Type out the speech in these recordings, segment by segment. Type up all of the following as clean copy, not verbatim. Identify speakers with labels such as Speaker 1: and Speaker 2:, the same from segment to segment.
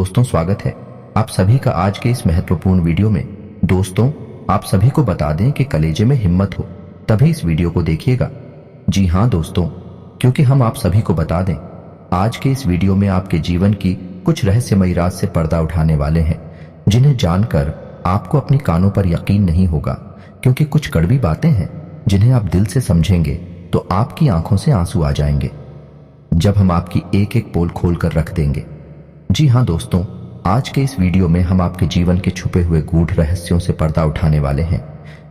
Speaker 1: दोस्तों, स्वागत है आप सभी का आज के इस महत्वपूर्ण वीडियो में। दोस्तों, आप सभी को बता दें कि कलेजे में हिम्मत हो तभी इस वीडियो को देखिएगा। जी हाँ दोस्तों, क्योंकि हम आप सभी को बता दें, आज के इस वीडियो में आपके जीवन की कुछ रहस्यमयी राज से पर्दा उठाने वाले हैं, जिन्हें जानकर आपको अपनी कानों पर यकीन नहीं होगा, क्योंकि कुछ कड़वी बातें हैं जिन्हें आप दिल से समझेंगे तो आपकी आंखों से आंसू आ जाएंगे जब हम आपकी एक एक पोल खोल कर रख देंगे। जी हाँ दोस्तों, आज के इस वीडियो में हम आपके जीवन के छुपे हुए गूढ़ रहस्यों से पर्दा उठाने वाले हैं,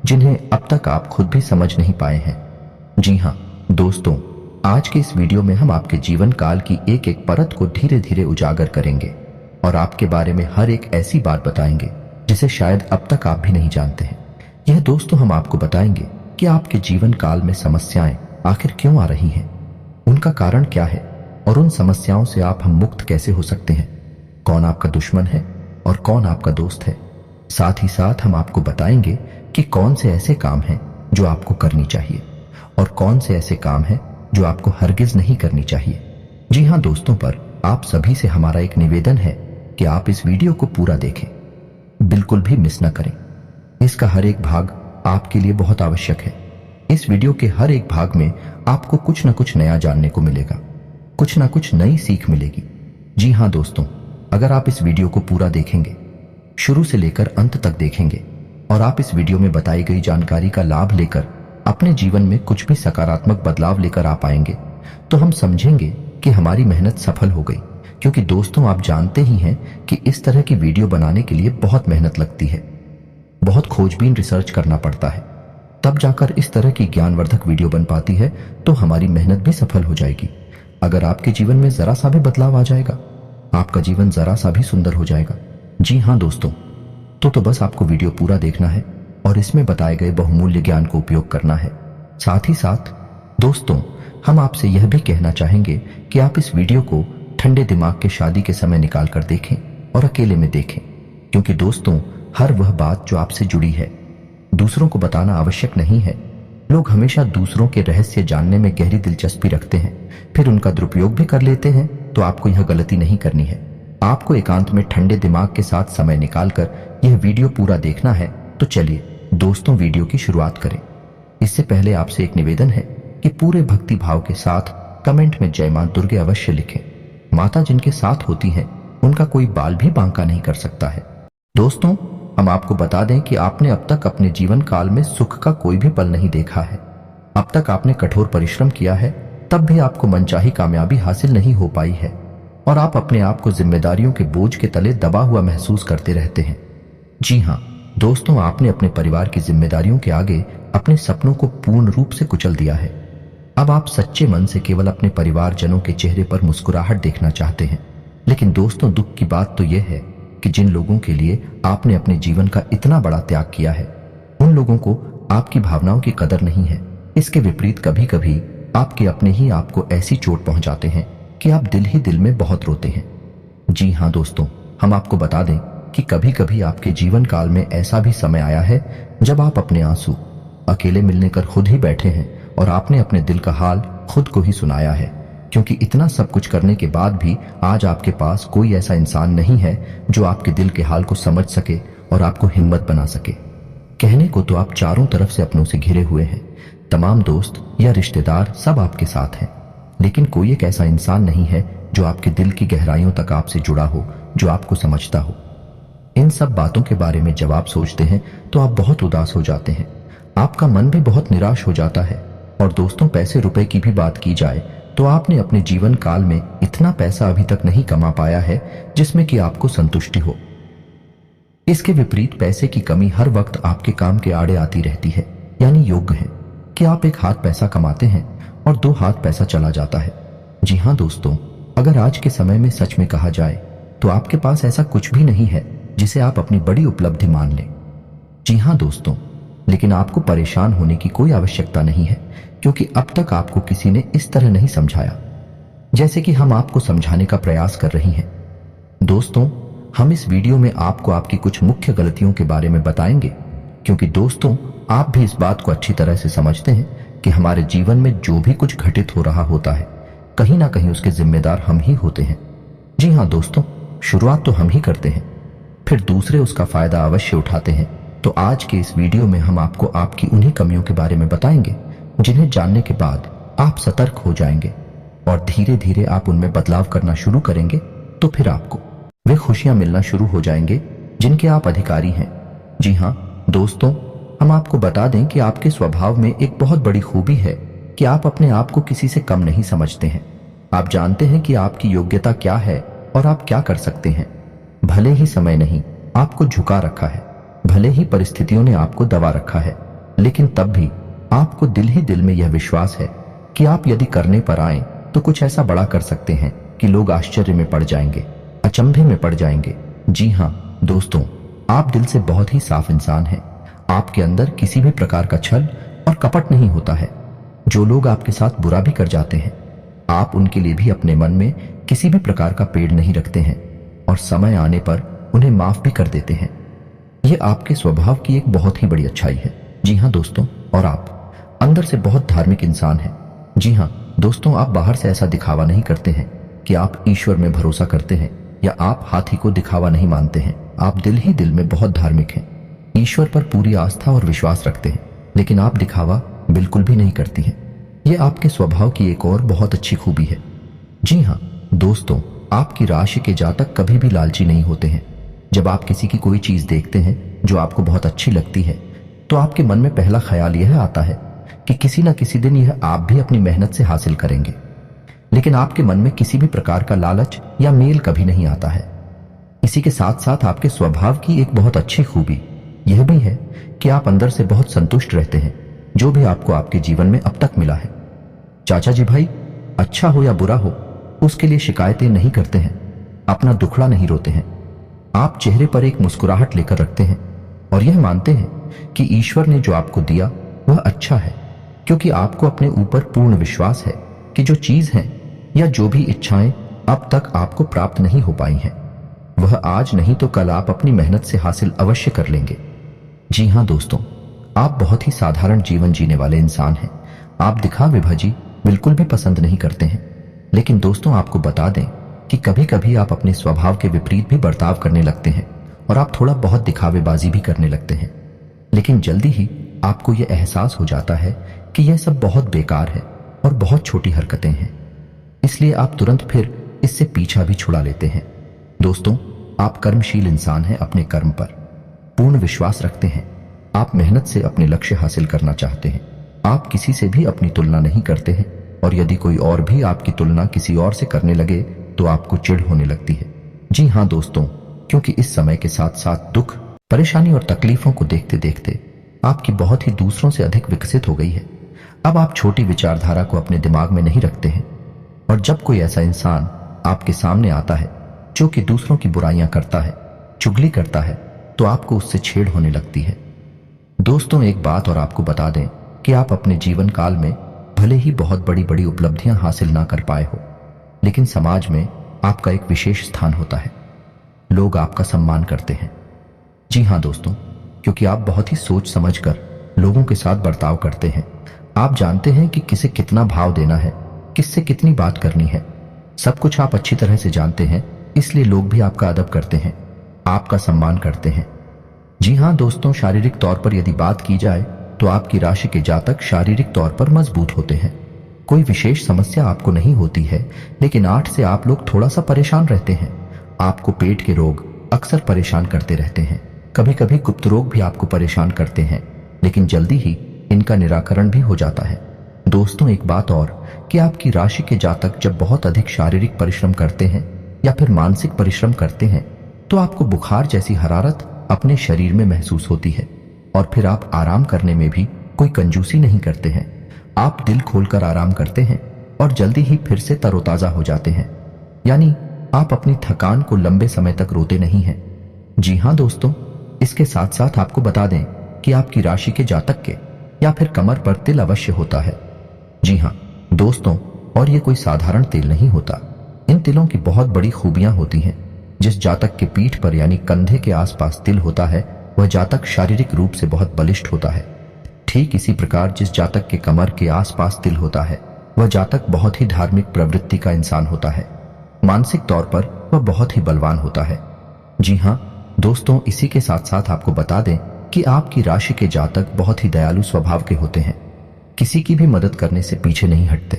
Speaker 1: जिन्हें अब तक आप खुद भी समझ नहीं पाए हैं। जी हाँ दोस्तों, आज के इस वीडियो में हम आपके जीवन काल की एक एक परत को धीरे धीरे उजागर करेंगे और आपके बारे में हर एक ऐसी बात बताएंगे जिसे शायद अब तक आप भी नहीं जानते हैं। यह दोस्तों हम आपको बताएंगे कि आपके जीवन काल में समस्याएं आखिर क्यों आ रही हैं, उनका कारण क्या है और उन समस्याओं से हम मुक्त कैसे हो सकते हैं, कौन आपका दुश्मन है और कौन आपका दोस्त है। साथ ही साथ हम आपको बताएंगे कि कौन से ऐसे काम हैं जो आपको करनी चाहिए और कौन से ऐसे काम हैं जो आपको हरगिज नहीं करनी चाहिए। जी हाँ दोस्तों, पर आप सभी से हमारा एक निवेदन है कि आप इस वीडियो को पूरा देखें, बिल्कुल भी मिस न करें। इसका हर एक भाग आपके लिए बहुत आवश्यक है। इस वीडियो के हर एक भाग में आपको कुछ न कुछ नया जानने को मिलेगा, कुछ न कुछ नई सीख मिलेगी। जी हाँ दोस्तों, अगर आप इस वीडियो को पूरा देखेंगे, शुरू से लेकर अंत तक देखेंगे और आप इस वीडियो में बताई गई जानकारी का लाभ लेकर अपने जीवन में कुछ भी सकारात्मक बदलाव लेकर आ पाएंगे, तो हम समझेंगे कि हमारी मेहनत सफल हो गई। क्योंकि दोस्तों, आप जानते ही हैं कि इस तरह की वीडियो बनाने के लिए बहुत मेहनत लगती है, बहुत खोजबीन रिसर्च करना पड़ता है, तब जाकर इस तरह की ज्ञानवर्धक वीडियो बन पाती है। तो हमारी मेहनत भी सफल हो जाएगी। अगर आपके जीवन में जरा सा भी बदलाव आ जाएगा, आपका जीवन जरा सा भी सुंदर हो जाएगा। जी हाँ दोस्तों, तो बस आपको वीडियो पूरा देखना है और इसमें बताए गए बहुमूल्य ज्ञान को उपयोग करना है। साथ ही साथ दोस्तों, हम आपसे यह भी कहना चाहेंगे कि आप इस वीडियो को ठंडे दिमाग के शादी के समय निकाल कर देखें और अकेले में देखें, क्योंकि दोस्तों, हर वह बात जो आपसे जुड़ी है दूसरों को बताना आवश्यक नहीं है। लोग हमेशा दूसरों के रहस्य जानने में गहरी दिलचस्पी रखते हैं, फिर उनका दुरुपयोग भी कर लेते हैं। तो आपको यह गलती नहीं करनी है। आपको एकांत में ठंडे दिमाग के साथ समय निकालकर यह वीडियो पूरा देखना है। तो चलिए दोस्तों, वीडियो की शुरुआत करें। इससे पहले आपसे एक निवेदन है कि पूरे भक्ति भाव के साथ कमेंट में जय मां दुर्गे अवश्य लिखें। माता जिनके साथ होती हैं, उनका कोई बाल भी बांका नहीं कर सकता है। दोस्तों, हम आपको बता दें कि आपने अब तक अपने जीवन काल में सुख का कोई भी पल नहीं देखा है। अब तक आपने कठोर परिश्रम किया है, तब भी आपको मनचाही कामयाबी हासिल नहीं हो पाई है और आप अपने आप को जिम्मेदारियों के बोझ के तले दबा हुआ महसूस करते रहते हैं। जी हाँ दोस्तों, आपने अपने परिवार की जिम्मेदारियों के आगे अपने सपनों को पूर्ण रूप से कुचल दिया है। अब आप सच्चे मन से केवल अपने परिवारजनों के चेहरे पर मुस्कुराहट देखना चाहते हैं। लेकिन दोस्तों, दुख की बात तो यह है कि जिन लोगों के लिए आपने अपने जीवन का इतना बड़ा त्याग किया है, उन लोगों को आपकी भावनाओं की कदर नहीं है। इसके विपरीत कभी कभी आपके अपने ही आपको ऐसी चोट पहुंचाते हैं कि आप दिल ही दिल में बहुत रोते हैं। जी हाँ दोस्तों, हम आपको बता दें कि कभी कभी आपके जीवन काल में ऐसा भी समय आया है जब आप अपने आंसू अकेले मिलने कर खुद ही बैठे हैं और आपने अपने दिल का हाल खुद को ही सुनाया है। क्योंकि इतना सब कुछ करने के बाद भी आज आपके पास कोई ऐसा इंसान नहीं है जो आपके दिल के हाल को समझ सके और आपको हिम्मत बना सके। कहने को तो आप चारों तरफ से अपनों से घिरे हुए हैं, तमाम दोस्त या रिश्तेदार सब आपके साथ हैं, लेकिन कोई एक ऐसा इंसान नहीं है जो आपके दिल की गहराइयों तक आपसे जुड़ा हो, जो आपको समझता हो। इन सब बातों के बारे में जब आप सोचते हैं तो आप बहुत उदास हो जाते हैं, आपका मन भी बहुत निराश हो जाता है। और दोस्तों, पैसे रुपए की भी बात की जाए तो आपने अपने जीवन काल में इतना पैसा अभी तक नहीं कमा पाया है जिसमें कि आपको संतुष्टि हो। इसके विपरीत पैसे की कमी हर वक्त आपके काम के आड़े आती रहती है। यानी योग्य है कि आप एक हाथ पैसा कमाते हैं और दो हाथ पैसा चला जाता है। जी हाँ दोस्तों, अगर आज के समय में सच में कहा जाए तो आपके पास ऐसा कुछ भी नहीं है जिसे आप अपनी बड़ी उपलब्धि मान लें। जी हाँ दोस्तों, लेकिन आपको परेशान होने की कोई आवश्यकता नहीं है, क्योंकि अब तक आपको किसी ने इस तरह नहीं समझाया जैसे कि हम आपको समझाने का प्रयास कर रही हैं। दोस्तों, हम इस वीडियो में आपको आपकी कुछ मुख्य गलतियों के बारे में बताएंगे, क्योंकि दोस्तों, आप भी इस बात को अच्छी तरह से समझते हैं कि हमारे जीवन में जो भी कुछ घटित हो रहा होता है, कहीं ना कहीं उसके जिम्मेदार हम ही होते हैं। जी हाँ दोस्तों, शुरुआत तो हम ही करते हैं, फिर दूसरे उसका फायदा अवश्य उठाते हैं। तो आज के इस वीडियो में हम आपको आपकी उन्हीं कमियों के बारे में बताएंगे जिन्हें जानने के बाद आप सतर्क हो जाएंगे और धीरे धीरे आप उनमें बदलाव करना शुरू करेंगे। तो फिर आपको वे खुशियां मिलना शुरू हो जाएंगे जिनके आप अधिकारी हैं। जी हाँ दोस्तों, हम आपको बता दें कि आपके स्वभाव में एक बहुत बड़ी खूबी है कि आप अपने आप को किसी से कम नहीं समझते हैं। आप जानते हैं कि आपकी योग्यता क्या है और आप क्या कर सकते हैं। भले ही समय नहीं आपको झुका रखा है, भले ही परिस्थितियों ने आपको दबा रखा है, लेकिन तब भी आपको दिल ही दिल में यह विश्वास है कि आप यदि करने पर आए तो कुछ ऐसा बड़ा कर सकते हैं कि लोग आश्चर्य में पड़ जाएंगे, अचंभे में पड़ जाएंगे। जी हाँ दोस्तों, आप दिल से बहुत ही साफ इंसान हैं। आपके अंदर किसी भी प्रकार का छल और कपट नहीं होता है। जो लोग आपके साथ बुरा भी कर जाते हैं, आप उनके लिए भी अपने मन में किसी भी प्रकार का पेड़ नहीं रखते हैं और समय आने पर उन्हें माफ भी कर देते हैं। यह आपके स्वभाव की एक बहुत ही बड़ी अच्छाई है। जी हाँ दोस्तों, और आप अंदर से बहुत धार्मिक इंसान हैं। जी हाँ दोस्तों, आप बाहर से ऐसा दिखावा नहीं करते हैं कि आप ईश्वर में भरोसा करते हैं या आप हाथी को दिखावा नहीं मानते हैं। आप दिल ही दिल में बहुत धार्मिक हैं, ईश्वर पर पूरी आस्था और विश्वास रखते हैं, लेकिन आप दिखावा बिल्कुल भी नहीं करती हैं। यह आपके स्वभाव की एक और बहुत अच्छी खूबी है। जी हाँ दोस्तों, आपकी राशि के जातक कभी भी लालची नहीं होते हैं। जब आप किसी की कोई चीज देखते हैं जो आपको बहुत अच्छी लगती है, तो आपके मन में पहला ख्याल यह आता है कि किसी न किसी दिन यह आप भी अपनी मेहनत से हासिल करेंगे, लेकिन आपके मन में किसी भी प्रकार का लालच या मेल कभी नहीं आता है। इसी के साथ साथ आपके स्वभाव की एक बहुत अच्छी खूबी यह भी है कि आप अंदर से बहुत संतुष्ट रहते हैं जो भी आपको आपके जीवन में अब तक मिला है। चाचा जी भाई, अच्छा हो या बुरा हो, उसके लिए शिकायतें नहीं करते हैं, अपना दुखड़ा नहीं रोते हैं। आप चेहरे पर एक मुस्कुराहट लेकर रखते हैं और यह मानते हैं कि ईश्वर ने जो आपको दिया वह अच्छा है, क्योंकि आपको अपने ऊपर पूर्ण विश्वास है कि जो चीज है या जो भी इच्छाएं अब तक आपको प्राप्त नहीं हो पाई हैं, वह आज नहीं तो कल आप अपनी मेहनत से हासिल अवश्य कर लेंगे। जी हाँ दोस्तों, आप बहुत ही साधारण जीवन जीने वाले इंसान हैं। आप दिखावेबाजी बिल्कुल भी पसंद नहीं करते हैं, लेकिन दोस्तों आपको बता दें कि कभी कभी आप अपने स्वभाव के विपरीत भी बर्ताव करने लगते हैं और आप थोड़ा बहुत दिखावेबाजी भी करने लगते हैं, लेकिन जल्दी ही आपको यह एहसास हो जाता है कि यह सब बहुत बेकार है और बहुत छोटी हरकतें हैं, इसलिए आप तुरंत फिर इससे पीछा भी छुड़ा लेते हैं। दोस्तों, आप कर्मशील इंसान हैं, अपने कर्म पर पूर्ण विश्वास रखते हैं, आप मेहनत से अपने लक्ष्य हासिल करना चाहते हैं, आप किसी से भी अपनी तुलना नहीं करते हैं और यदि कोई और भी आपकी तुलना किसी और से करने लगे तो आपको चिढ़ होने लगती है। जी हाँ दोस्तों, क्योंकि इस समय के साथ साथ दुख, परेशानी और तकलीफों को देखते देखते आपकी बहुत ही दूसरों से अधिक विकसित हो गई है। अब आप छोटी विचारधारा को अपने दिमाग में नहीं रखते हैं और जब कोई ऐसा इंसान आपके सामने आता है जो कि दूसरों की बुराइयां करता है, चुगली करता है, तो आपको उससे छेड़ होने लगती है। दोस्तों एक बात और आपको बता दें कि आप अपने जीवन काल में भले ही बहुत बड़ी बड़ी उपलब्धियां हासिल ना कर पाए हो, लेकिन समाज में आपका एक विशेष स्थान होता है। लोग आपका सम्मान करते हैं। जी हाँ दोस्तों, क्योंकि आप बहुत ही सोच समझकर लोगों के साथ बर्ताव करते हैं। आप जानते हैं कि किसे कितना भाव देना है, किससे कितनी बात करनी है, सब कुछ आप अच्छी तरह से जानते हैं, इसलिए लोग भी आपका अदब करते हैं, आपका सम्मान करते हैं। जी हाँ दोस्तों, शारीरिक तौर पर यदि बात की जाए तो आपकी राशि के जातक शारीरिक तौर पर मजबूत होते हैं। कोई विशेष समस्या आपको नहीं होती है, लेकिन 8 से आप लोग थोड़ा सा परेशान रहते हैं। आपको पेट के रोग अक्सर परेशान करते रहते हैं, कभी कभी गुप्त रोग भी आपको परेशान करते हैं, लेकिन जल्दी ही इनका निराकरण भी हो जाता है। दोस्तों एक बात और कि आपकी राशि के जातक जब बहुत अधिक शारीरिक परिश्रम करते हैं या फिर मानसिक परिश्रम करते हैं तो आपको बुखार जैसी हरारत अपने शरीर में महसूस होती है और फिर आप आराम करने में भी कोई कंजूसी नहीं करते हैं। आप दिल खोलकर आराम करते हैं और जल्दी ही फिर से तरोताजा हो जाते हैं, यानी आप अपनी थकान को लंबे समय तक रोते नहीं हैं। जी हाँ दोस्तों, इसके साथ साथ आपको बता दें कि आपकी राशि के जातक के या फिर कमर पर तिल अवश्य होता है। जी हाँ दोस्तों, और ये कोई साधारण तिल नहीं होता। इन तिलों की बहुत बड़ी खूबियां होती हैं। जिस जातक के पीठ पर यानी कंधे के आसपास तिल होता है वह जातक शारीरिक रूप से बहुत बलिष्ठ होता है। ठीक इसी प्रकार जिस जातक के कमर के आसपास तिल होता है वह जातक बहुत ही धार्मिक प्रवृत्ति का इंसान होता है। मानसिक तौर पर वह बहुत ही बलवान होता है। जी हाँ दोस्तों, इसी के साथ साथ आपको बता दें कि आपकी राशि के जातक बहुत ही दयालु स्वभाव के होते हैं। किसी की भी मदद करने से पीछे नहीं हटते।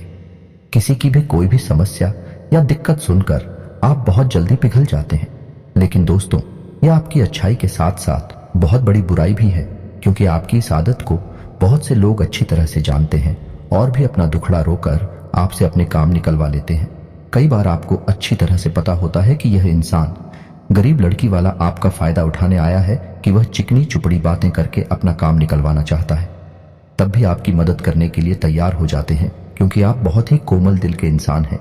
Speaker 1: किसी की भी कोई भी समस्या या दिक्कत सुनकर आप बहुत जल्दी पिघल जाते हैं। लेकिन दोस्तों, यह आपकी अच्छाई के साथ साथ बहुत बड़ी बुराई भी है, क्योंकि आपकी इस आदत को बहुत से लोग अच्छी तरह से जानते हैं और भी अपना दुखड़ा रोकर आपसे अपने काम निकलवा लेते हैं। कई बार आपको अच्छी तरह से पता होता है कि यह इंसान गरीब लड़की वाला आपका फायदा उठाने आया है, कि वह चिकनी चुपड़ी बातें करके अपना काम निकलवाना चाहता है। तब भी आपकी मदद करने के लिए तैयार हो जाते हैं, क्योंकि आप बहुत ही कोमल दिल के इंसान हैं।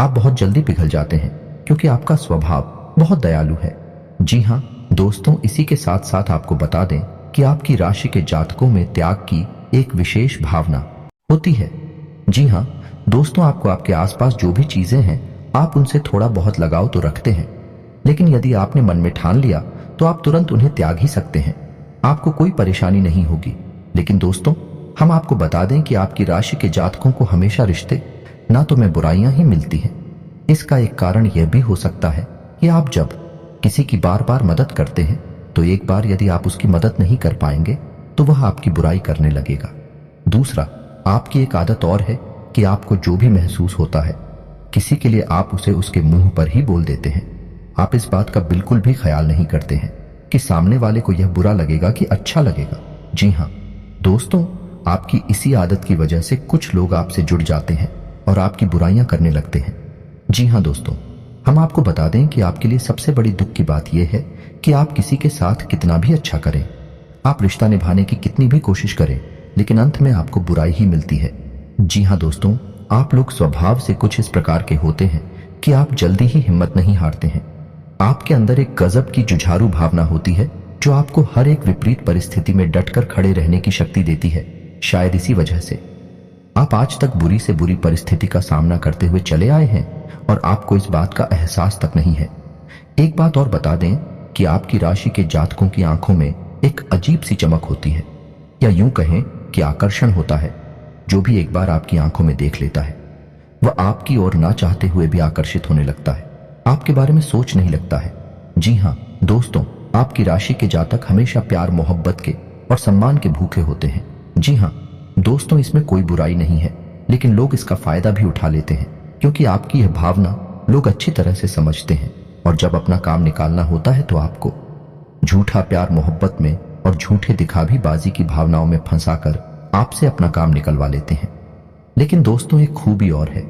Speaker 1: आप बहुत जल्दी पिघल जाते हैं क्योंकि आपका स्वभाव बहुत दयालु है। जी हाँ दोस्तों, इसी के साथ साथ आपको बता दें कि आपकी राशि के जातकों में त्याग की एक विशेष भावना होती है। जी हाँ दोस्तों, आपको आपके आसपास जो भी चीजें हैं आप उनसे थोड़ा बहुत लगाव तो रखते हैं, लेकिन यदि आपने मन में ठान लिया तो आप तुरंत उन्हें त्याग ही सकते हैं। आपको कोई परेशानी नहीं होगी। लेकिन दोस्तों, हम आपको बता दें कि आपकी राशि के जातकों को हमेशा रिश्ते ना तो में बुराइयां ही मिलती हैं। इसका एक कारण यह भी हो सकता है कि आप जब किसी की बार बार मदद करते हैं तो एक बार यदि आप उसकी मदद नहीं कर पाएंगे तो वह आपकी बुराई करने लगेगा। दूसरा, आपकी एक आदत और है कि आपको जो भी महसूस होता है किसी के लिए आप उसे उसके मुंह पर ही बोल देते हैं। आप इस बात का बिल्कुल भी ख्याल नहीं करते हैं कि सामने वाले को यह बुरा लगेगा कि अच्छा लगेगा। जी हाँ दोस्तों, आपकी इसी आदत की वजह से कुछ लोग आपसे जुड़ जाते हैं और आपकी बुराइयां करने लगते हैं। जी हाँ दोस्तों, हम आपको बता दें कि आपके लिए सबसे बड़ी दुख की बात यह है कि आप किसी के साथ कितना भी अच्छा करें, आप रिश्ता निभाने की कितनी भी कोशिश करें, लेकिन अंत में आपको बुराई ही मिलती है। जी हाँ दोस्तों, आप लोग स्वभाव से कुछ इस प्रकार के होते हैं कि आप जल्दी ही हिम्मत नहीं हारते हैं। आपके अंदर एक गजब की जुझारू भावना होती है जो आपको हर एक विपरीत परिस्थिति में डटकर खड़े रहने की शक्ति देती है। शायद इसी वजह से आप आज तक बुरी से बुरी परिस्थिति का सामना करते हुए चले आए हैं और आपको इस बात का एहसास तक नहीं है। एक बात और बता दें कि आपकी राशि के जातकों की आंखों में एक अजीब सी चमक होती है, या यूं कहें कि आकर्षण होता है। जो भी एक बार आपकी आंखों में देख लेता है वह आपकी ओर ना चाहते हुए भी आकर्षित होने लगता है, आपके बारे में सोच नहीं लगता है। जी हाँ दोस्तों, आपकी राशि के जातक हमेशा प्यार मोहब्बत के और सम्मान के भूखे होते हैं। जी हाँ दोस्तों, इसमें कोई बुराई नहीं है, लेकिन लोग इसका फायदा भी उठा लेते हैं, क्योंकि आपकी यह भावना लोग अच्छी तरह से समझते हैं। और जब अपना काम निकालना होता है तो आपको झूठा प्यार मोहब्बत में और झूठे दिखावी बाजी की भावनाओं में फंसाकर आपसे अपना काम निकलवा लेते हैं। लेकिन दोस्तों, एक खूबी और है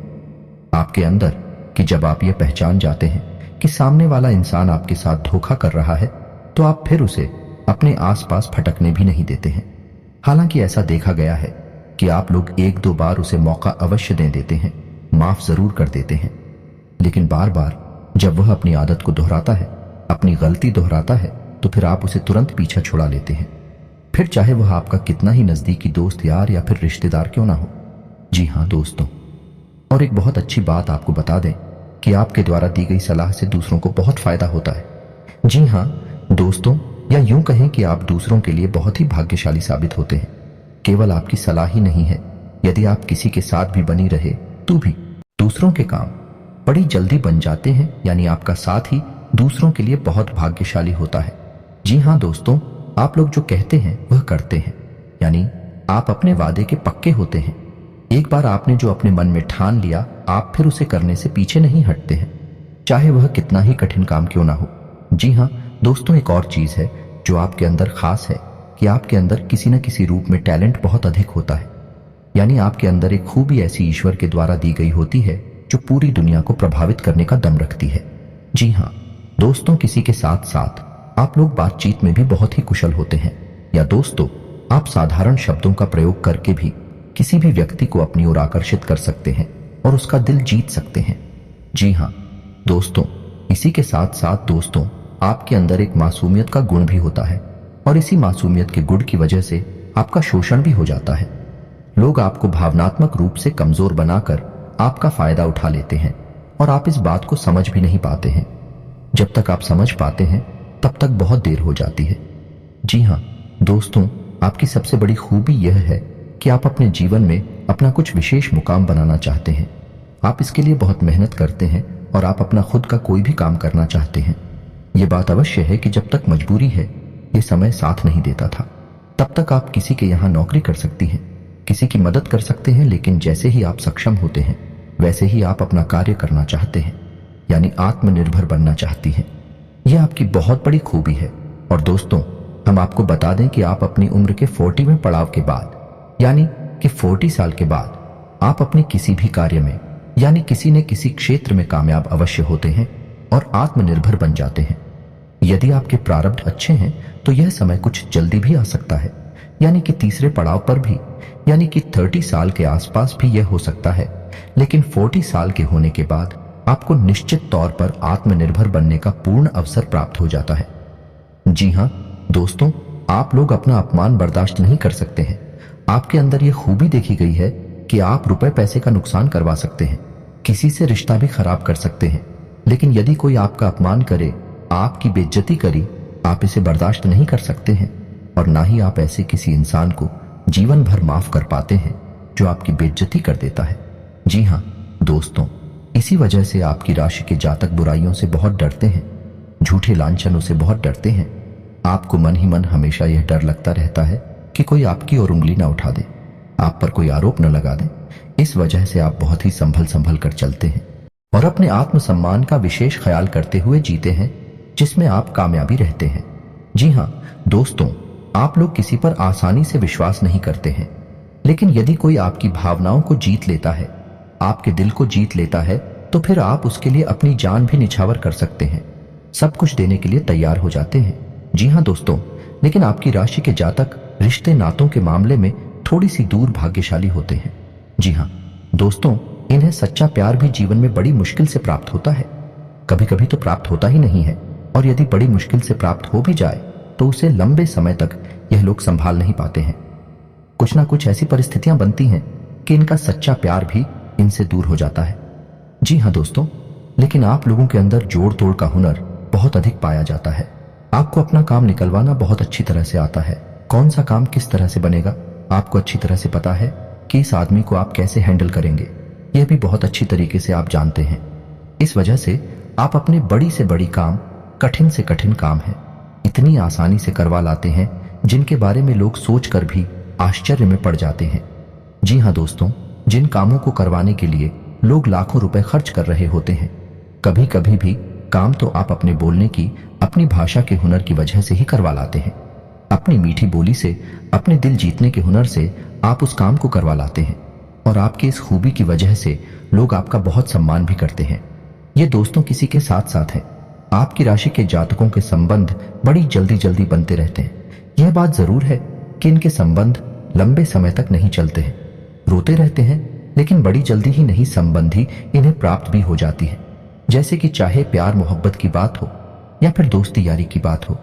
Speaker 1: आपके अंदर कि जब आप ये पहचान जाते हैं कि सामने वाला इंसान आपके साथ धोखा कर रहा है तो आप फिर उसे अपने आसपास फटकने भी नहीं देते हैं। हालांकि ऐसा देखा गया है कि आप लोग एक दो बार उसे मौका अवश्य दे देते हैं, माफ जरूर कर देते हैं, लेकिन बार बार जब वह अपनी आदत को दोहराता है, अपनी गलती दोहराता है, तो फिर आप उसे तुरंत पीछा छुड़ा लेते हैं, फिर चाहे वह आपका कितना ही नजदीकी दोस्त यार या फिर रिश्तेदार क्यों ना हो। जी हाँ दोस्तों, और एक बहुत अच्छी बात आपको बता दें कि आपके द्वारा दी गई सलाह से दूसरों को बहुत फायदा होता है। जी हाँ दोस्तों, या यूं कहें कि आप दूसरों के लिए बहुत ही भाग्यशाली साबित होते हैं। केवल आपकी सलाह ही नहीं है, यदि आप किसी के साथ भी बनी रहे तो भी दूसरों के काम बड़ी जल्दी बन जाते हैं, यानी आपका साथ ही दूसरों के लिए बहुत भाग्यशाली होता है। जी हाँ दोस्तों, आप लोग जो कहते हैं वह करते हैं, यानी आप अपने वादे के पक्के होते हैं। एक बार आपने जो अपने मन में ठान लिया, आप फिर उसे करने से पीछे नहीं हटते हैं, चाहे वह कितना ही कठिन काम क्यों ना हो। जी हाँ दोस्तों, एक और चीज है जो आपके अंदर खास है कि आपके अंदर किसी न किसी रूप में टैलेंट बहुत अधिक होता है, यानी आपके अंदर एक खूबी ऐसी ईश्वर के द्वारा दी गई होती है जो पूरी दुनिया को प्रभावित करने का दम रखती है। जी हाँ दोस्तों, किसी के साथ साथ आप लोग बातचीत में भी बहुत ही कुशल होते हैं, या दोस्तों आप साधारण शब्दों का प्रयोग करके भी किसी भी व्यक्ति को अपनी ओर आकर्षित कर सकते हैं और उसका दिल जीत सकते हैं। जी हाँ दोस्तों, इसी के साथ साथ दोस्तों आपके अंदर एक मासूमियत का गुण भी होता है, और इसी मासूमियत के गुण की वजह से आपका शोषण भी हो जाता है। लोग आपको भावनात्मक रूप से कमजोर बनाकर आपका फायदा उठा लेते हैं और आप इस बात को समझ भी नहीं पाते हैं। जब तक आप समझ पाते हैं तब तक बहुत देर हो जाती है। जी हाँ दोस्तों, आपकी सबसे बड़ी खूबी यह है कि आप अपने जीवन में अपना कुछ विशेष मुकाम बनाना चाहते हैं। आप इसके लिए बहुत मेहनत करते हैं और आप अपना खुद का कोई भी काम करना चाहते हैं। ये बात अवश्य है कि जब तक मजबूरी है, ये समय साथ नहीं देता था, तब तक आप किसी के यहाँ नौकरी कर सकती हैं, किसी की मदद कर सकते हैं, लेकिन जैसे ही आप सक्षम होते हैं वैसे ही आप अपना कार्य करना चाहते हैं, यानी आत्मनिर्भर बनना चाहती हैं। यह आपकी बहुत बड़ी खूबी है। और दोस्तों, हम आपको बता दें कि आप अपनी उम्र के 40वें पड़ाव के बाद, यानी कि 40 साल के बाद, आप अपने किसी भी कार्य में यानी किसी न किसी क्षेत्र में कामयाब अवश्य होते हैं और आत्मनिर्भर बन जाते हैं। यदि आपके प्रारब्ध अच्छे हैं तो यह समय कुछ जल्दी भी आ सकता है, यानी कि तीसरे पड़ाव पर भी, यानी कि 30 साल के आसपास भी यह हो सकता है। लेकिन 40 साल के होने के बाद आपको निश्चित तौर पर आत्मनिर्भर बनने का पूर्ण अवसर प्राप्त हो जाता है। जी हाँ दोस्तों, आप लोग अपना अपमान बर्दाश्त नहीं कर सकते हैं। आपके अंदर यह खूबी देखी गई है कि आप रुपए पैसे का नुकसान करवा सकते हैं, किसी से रिश्ता भी खराब कर सकते हैं, लेकिन यदि कोई आपका अपमान करे, आपकी बेइज्जती करी, आप इसे बर्दाश्त नहीं कर सकते हैं और ना ही आप ऐसे किसी इंसान को जीवन भर माफ कर पाते हैं जो आपकी बेइज्जती कर देता है। जी हाँ दोस्तों, इसी वजह से आपकी राशि के जातक बुराइयों से बहुत डरते हैं, झूठे लांछनों से बहुत डरते हैं। आपको मन ही मन हमेशा यह डर लगता रहता है कि कोई आपकी ओर उंगली ना उठा दे, आप पर कोई आरोप न लगा दे। इस वजह से आप बहुत ही संभल कर चलते हैं और अपने आत्मसम्मान का विशेष ख्याल करते हुए जीते हैं, जिसमें आप कामयाबी रहते हैं। जी हाँ दोस्तों, आप लोग किसी पर आसानी से विश्वास नहीं करते हैं, लेकिन यदि कोई आपकी भावनाओं को जीत लेता है, आपके दिल को जीत लेता है, तो फिर आप उसके लिए अपनी जान भी निछावर कर सकते हैं, सब कुछ देने के लिए तैयार हो जाते हैं। जी हाँ दोस्तों, लेकिन आपकी राशि के जातक रिश्ते नातों के मामले में थोड़ी सी दूर भाग्यशाली होते हैं। जी हाँ दोस्तों, इन्हें सच्चा प्यार भी जीवन में बड़ी मुश्किल से प्राप्त होता है, कभी कभी तो प्राप्त होता ही नहीं है, और यदि बड़ी मुश्किल से प्राप्त हो भी जाए तो उसे लंबे समय तक यह लोग संभाल नहीं पाते हैं। कुछ ना कुछ ऐसी परिस्थितियां बनती हैं कि इनका सच्चा प्यार भी इनसे दूर हो जाता है। जी हाँ दोस्तों, लेकिन आप लोगों के अंदर जोड़ तोड़ का हुनर बहुत अधिक पाया जाता है। आपको अपना काम निकलवाना बहुत अच्छी तरह से आता है। कौन सा काम किस तरह से बनेगा आपको अच्छी तरह से पता है कि इस आदमी को आप कैसे हैंडल करेंगे, यह भी बहुत अच्छी तरीके से आप जानते हैं। इस वजह से आप अपने बड़ी से बड़ी काम, कठिन से कठिन काम है, इतनी आसानी से करवा लाते हैं जिनके बारे में लोग सोचकर भी आश्चर्य में पड़ जाते हैं। जी हाँ दोस्तों, जिन कामों को करवाने के लिए लोग लाखों रुपए खर्च कर रहे होते हैं, कभी कभी भी काम तो आप अपने बोलने की, अपनी भाषा के हुनर की वजह से ही करवा लाते हैं। अपनी मीठी बोली से, अपने दिल जीतने के हुनर से आप उस काम को करवा लाते हैं और आपकी इस खूबी की वजह से लोग आपका बहुत सम्मान भी करते हैं। ये दोस्तों किसी के साथ साथ है, आपकी राशि के जातकों के संबंध बड़ी जल्दी जल्दी बनते रहते हैं। यह बात जरूर है कि इनके संबंध लंबे समय तक नहीं चलते हैं, रोते रहते हैं, लेकिन बड़ी जल्दी ही नहीं संबंधी इन्हें प्राप्त भी हो जाती है। जैसे कि चाहे प्यार मोहब्बत की बात हो या फिर दोस्ती यारी की बात हो,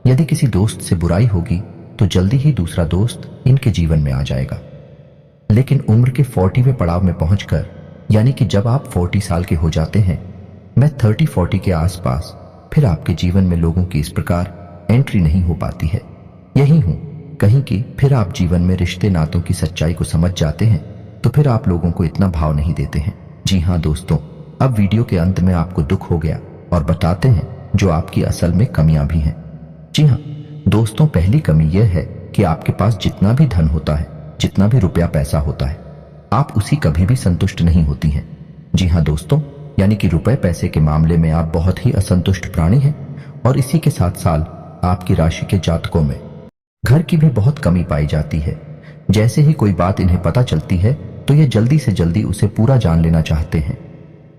Speaker 1: यदि किसी दोस्त से बुराई होगी तो जल्दी ही दूसरा दोस्त इनके जीवन में आ जाएगा। लेकिन उम्र के 40वें पड़ाव में पहुंचकर, यानी कि जब आप 40 साल के हो जाते हैं, मैं 30-40 के आसपास, फिर आपके जीवन में लोगों की इस प्रकार एंट्री नहीं हो पाती है। यही हूं कहीं कि फिर आप जीवन में रिश्ते नातों की सच्चाई को समझ जाते हैं, तो फिर आप लोगों को इतना भाव नहीं देते हैं। जी हाँ दोस्तों, अब वीडियो के अंत में आपको दुख हो गया और बताते हैं जो आपकी असल में कमियां भी हैं। जी हाँ दोस्तों, पहली कमी यह है कि आपके पास जितना भी धन होता है, जितना भी रुपया पैसा होता है, आप उसी कभी भी संतुष्ट नहीं होती हैं। जी हाँ दोस्तों, यानी कि रुपए पैसे के मामले में आप बहुत ही असंतुष्ट प्राणी हैं और इसी के साथ साथ आपकी राशि के जातकों में घर की भी बहुत कमी पाई जाती है। जैसे ही कोई बात इन्हें पता चलती है तो ये जल्दी से जल्दी उसे पूरा जान लेना चाहते हैं,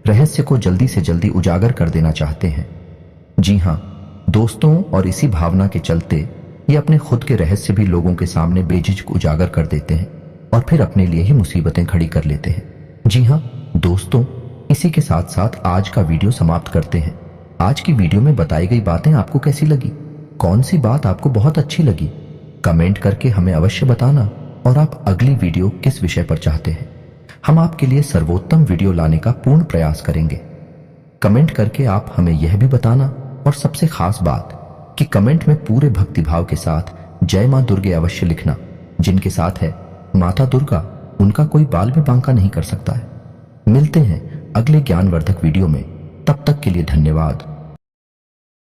Speaker 1: रहस्य को जल्दी से जल्दी उजागर कर देना चाहते हैं। जी हाँ दोस्तों, और इसी भावना के चलते ये अपने खुद के रहस्य भी लोगों के सामने बेझिझक उजागर कर देते हैं और फिर अपने लिए ही मुसीबतें खड़ी कर लेते हैं। जी हाँ दोस्तों, इसी के साथ साथ आज का वीडियो समाप्त करते हैं। आज की वीडियो में बताई गई बातें आपको कैसी लगी? कौन सी बात आपको बहुत अच्छी लगी? कमेंट करके हमें अवश्य बताना और आप अगली वीडियो किस विषय पर चाहते हैं। हम आपके लिए सर्वोत्तम वीडियो लाने का पूर्ण प्रयास करेंगे। कमेंट करके आप हमें यह भी बताना, और सबसे खास बात कि कमेंट में पूरे भक्तिभाव के साथ जय मां दुर्गे अवश्य लिखना। जिनके साथ है माता दुर्गा, उनका कोई बाल भी बांका नहीं कर सकता है। मिलते हैं अगले ज्ञानवर्धक वीडियो में। तब तक के लिए धन्यवाद।